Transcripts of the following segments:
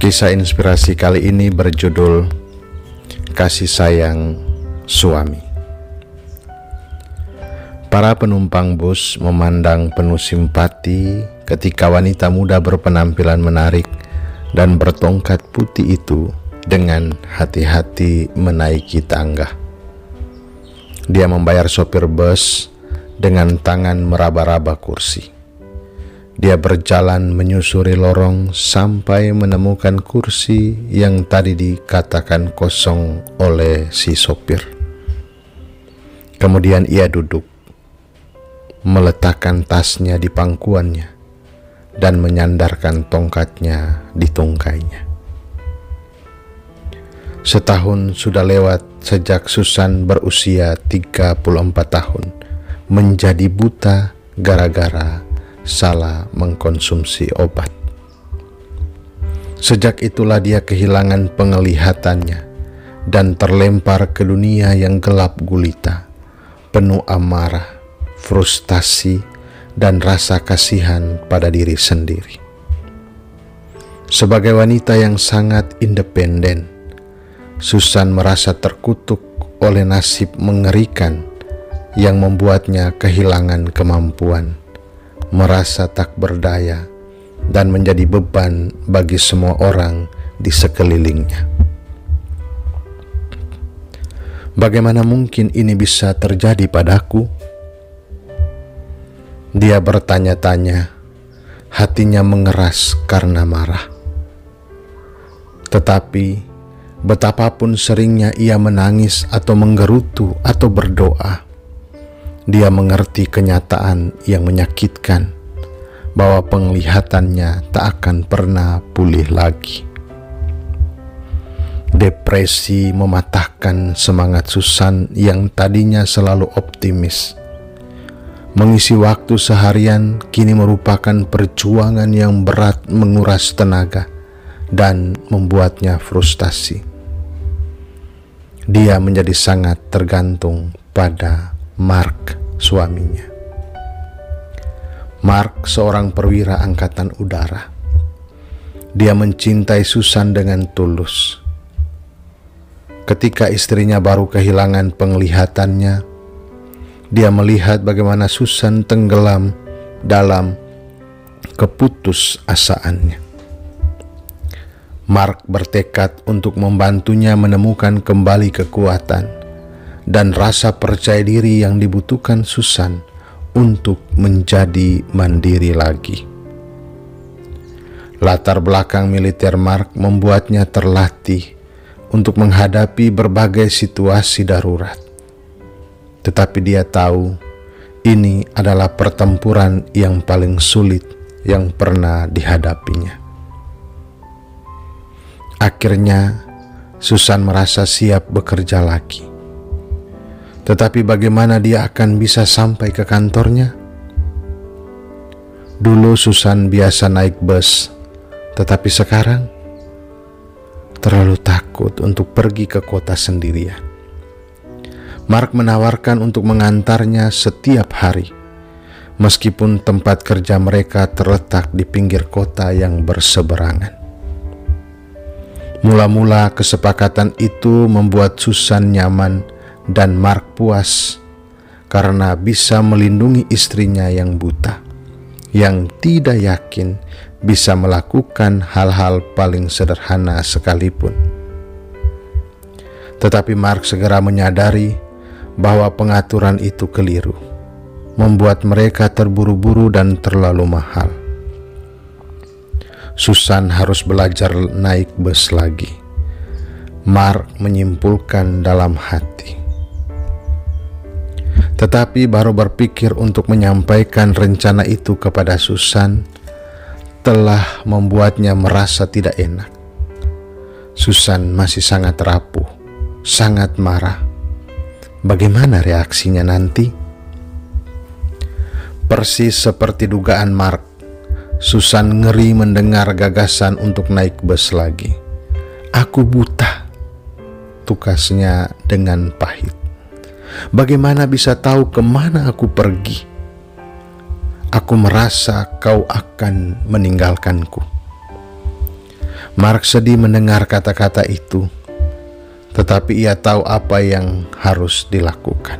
Kisah inspirasi kali ini berjudul Kasih Sayang Suami. Para penumpang bus memandang penuh simpati ketika wanita muda berpenampilan menarik dan bertongkat putih itu dengan hati-hati menaiki tangga. Dia membayar sopir bus dengan tangan meraba-raba kursi. Dia berjalan menyusuri lorong sampai menemukan kursi yang tadi dikatakan kosong oleh si sopir. Kemudian ia duduk, meletakkan tasnya di pangkuannya, dan menyandarkan tongkatnya di tungkainya. Setahun sudah lewat sejak Susan berusia 34 tahun menjadi buta gara-gara salah mengkonsumsi obat. Sejak itulah dia kehilangan penglihatannya dan terlempar ke dunia yang gelap gulita, penuh amarah, frustasi, dan rasa kasihan pada diri sendiri. Sebagai wanita yang sangat independen, Susan merasa terkutuk oleh nasib mengerikan yang membuatnya kehilangan kemampuan, merasa tak berdaya, dan menjadi beban bagi semua orang di sekelilingnya. Bagaimana mungkin ini bisa terjadi padaku? Dia bertanya-tanya, hatinya mengeras karena marah. Tetapi betapapun seringnya ia menangis atau menggerutu atau berdoa, dia mengerti kenyataan yang menyakitkan bahwa penglihatannya tak akan pernah pulih lagi. Depresi mematahkan semangat Susan yang tadinya selalu optimis. Mengisi waktu seharian kini merupakan perjuangan yang berat, menguras tenaga dan membuatnya frustasi. Dia menjadi sangat tergantung pada Mark, suaminya. Mark seorang perwira angkatan udara. Dia mencintai Susan dengan tulus. Ketika istrinya baru kehilangan penglihatannya, dia melihat bagaimana Susan tenggelam dalam keputusasaannya. Mark bertekad untuk membantunya menemukan kembali kekuatan dan rasa percaya diri yang dibutuhkan Susan untuk menjadi mandiri lagi. Latar belakang militer Mark membuatnya terlatih untuk menghadapi berbagai situasi darurat. Tetapi dia tahu ini adalah pertempuran yang paling sulit yang pernah dihadapinya. Akhirnya Susan merasa siap bekerja lagi. Tetapi bagaimana dia akan bisa sampai ke kantornya? Dulu Susan biasa naik bus, tetapi sekarang terlalu takut untuk pergi ke kota sendirian. Mark menawarkan untuk mengantarnya setiap hari, meskipun tempat kerja mereka terletak di pinggir kota yang berseberangan. Mula-mula kesepakatan itu membuat Susan nyaman dan Mark puas karena bisa melindungi istrinya yang buta, yang tidak yakin bisa melakukan hal-hal paling sederhana sekalipun. Tetapi Mark segera menyadari bahwa pengaturan itu keliru, membuat mereka terburu-buru dan terlalu mahal. Susan harus belajar naik bus lagi, Mark menyimpulkan dalam hati. Tetapi baru berpikir untuk menyampaikan rencana itu kepada Susan telah membuatnya merasa tidak enak. Susan masih sangat rapuh, sangat marah. Bagaimana reaksinya nanti? Persis seperti dugaan Mark, Susan ngeri mendengar gagasan untuk naik bus lagi. Aku buta, tukasnya dengan pahit. Bagaimana bisa tahu kemana aku pergi? Aku merasa kau akan meninggalkanku. Mark sedih mendengar kata-kata itu, tetapi ia tahu apa yang harus dilakukan.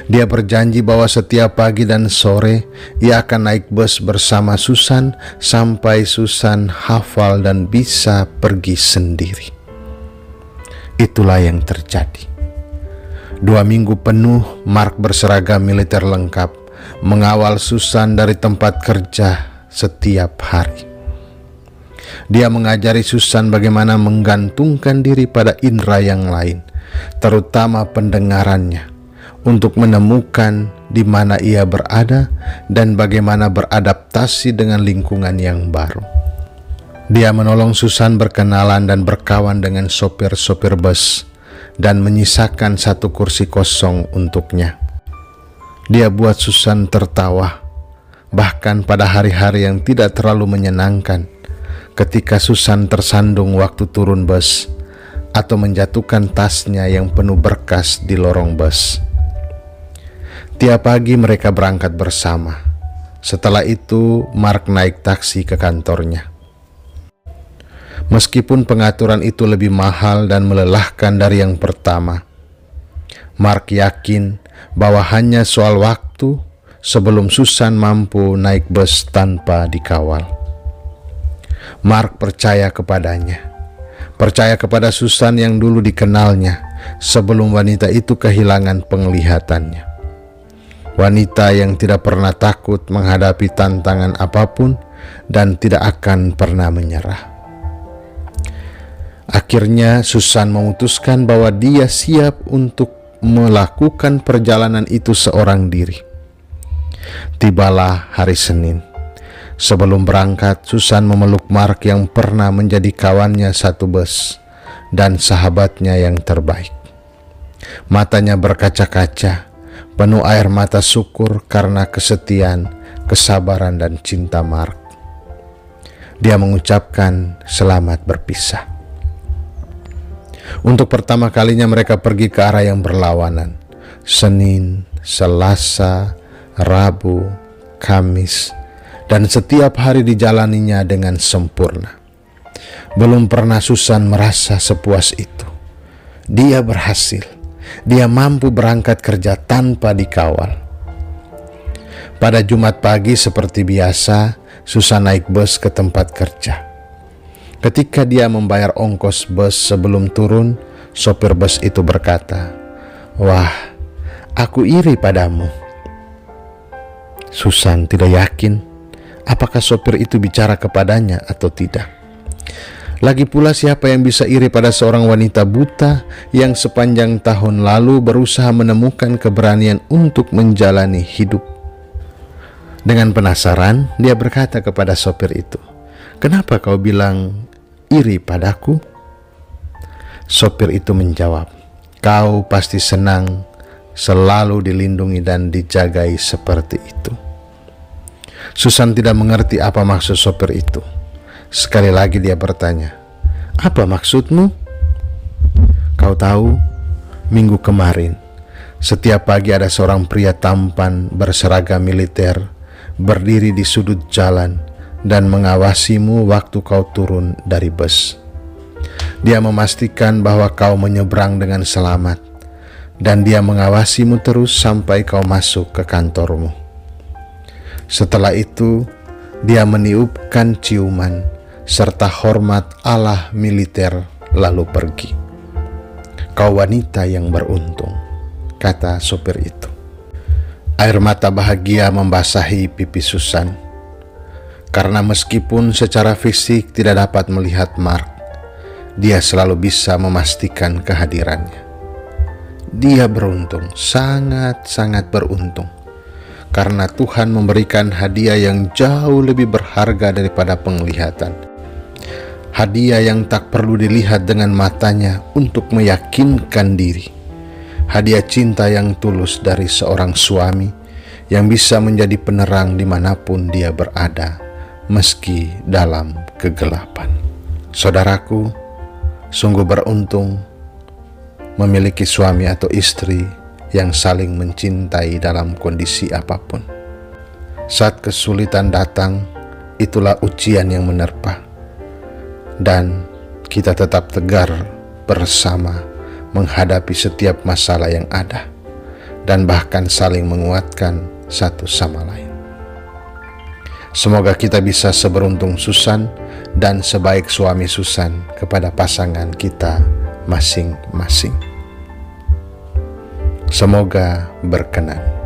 Dia berjanji bahwa setiap pagi dan sore ia akan naik bus bersama Susan sampai Susan hafal dan bisa pergi sendiri. Itulah yang terjadi. 2 minggu penuh Mark berseragam militer lengkap mengawal Susan dari tempat kerja setiap hari. Dia mengajari Susan bagaimana menggantungkan diri pada indera yang lain, terutama pendengarannya, untuk menemukan di mana ia berada dan bagaimana beradaptasi dengan lingkungan yang baru. Dia menolong Susan berkenalan dan berkawan dengan sopir-sopir bus dan menyisakan 1 kursi kosong untuknya. Dia buat Susan tertawa, bahkan pada hari-hari yang tidak terlalu menyenangkan, ketika Susan tersandung waktu turun bus atau menjatuhkan tasnya yang penuh berkas di lorong bus. Tiap pagi mereka berangkat bersama. Setelah itu, Mark naik taksi ke kantornya. Meskipun pengaturan itu lebih mahal dan melelahkan dari yang pertama, Mark yakin bahwa hanya soal waktu sebelum Susan mampu naik bus tanpa dikawal. Mark percaya kepadanya, percaya kepada Susan yang dulu dikenalnya sebelum wanita itu kehilangan penglihatannya. Wanita yang tidak pernah takut menghadapi tantangan apapun dan tidak akan pernah menyerah. Akhirnya Susan memutuskan bahwa dia siap untuk melakukan perjalanan itu seorang diri. Tibalah hari Senin. Sebelum berangkat, Susan memeluk Mark yang pernah menjadi kawannya satu bus dan sahabatnya yang terbaik. Matanya berkaca-kaca, penuh air mata syukur karena kesetiaan, kesabaran, dan cinta Mark. Dia mengucapkan selamat berpisah. Untuk pertama kalinya mereka pergi ke arah yang berlawanan. Senin, Selasa, Rabu, Kamis, dan setiap hari dijalaninya dengan sempurna. Belum pernah Susan merasa sepuas itu. Dia berhasil. Dia mampu berangkat kerja tanpa dikawal. Pada Jumat pagi seperti biasa, Susan naik bus ke tempat kerja. Ketika dia membayar ongkos bus sebelum turun, sopir bus itu berkata, "Wah, aku iri padamu." Susan tidak yakin apakah sopir itu bicara kepadanya atau tidak. Lagi pula siapa yang bisa iri pada seorang wanita buta yang sepanjang tahun lalu berusaha menemukan keberanian untuk menjalani hidup. Dengan penasaran, dia berkata kepada sopir itu, "Kenapa kau bilang iri padaku?" Sopir itu menjawab, "Kau pasti senang selalu dilindungi dan dijagai seperti itu." Susan tidak mengerti apa maksud sopir itu. Sekali lagi dia bertanya, "Apa maksudmu?" "Kau tahu, minggu kemarin, setiap pagi ada seorang pria tampan berseragam militer berdiri di sudut jalan dan mengawasimu waktu kau turun dari bus. Dia memastikan bahwa kau menyeberang dengan selamat, dan dia mengawasimu terus sampai kau masuk ke kantormu. Setelah itu, dia meniupkan ciuman serta hormat ala militer lalu pergi. Kau wanita yang beruntung," kata sopir itu. Air mata bahagia membasahi pipi Susan. Karena meskipun secara fisik tidak dapat melihat Mark, dia selalu bisa memastikan kehadirannya. Dia beruntung, sangat-sangat beruntung. Karena Tuhan memberikan hadiah yang jauh lebih berharga daripada penglihatan. Hadiah yang tak perlu dilihat dengan matanya untuk meyakinkan diri. Hadiah cinta yang tulus dari seorang suami yang bisa menjadi penerang dimanapun dia berada, meski dalam kegelapan. Saudaraku, sungguh beruntung memiliki suami atau istri yang saling mencintai dalam kondisi apapun. Saat kesulitan datang, itulah ujian yang menerpa. dan kita tetap tegar bersama menghadapi setiap masalah yang ada, dan bahkan saling menguatkan satu sama lain. Semoga kita bisa seberuntung Susan dan sebaik suami Susan kepada pasangan kita masing-masing. Semoga berkenan.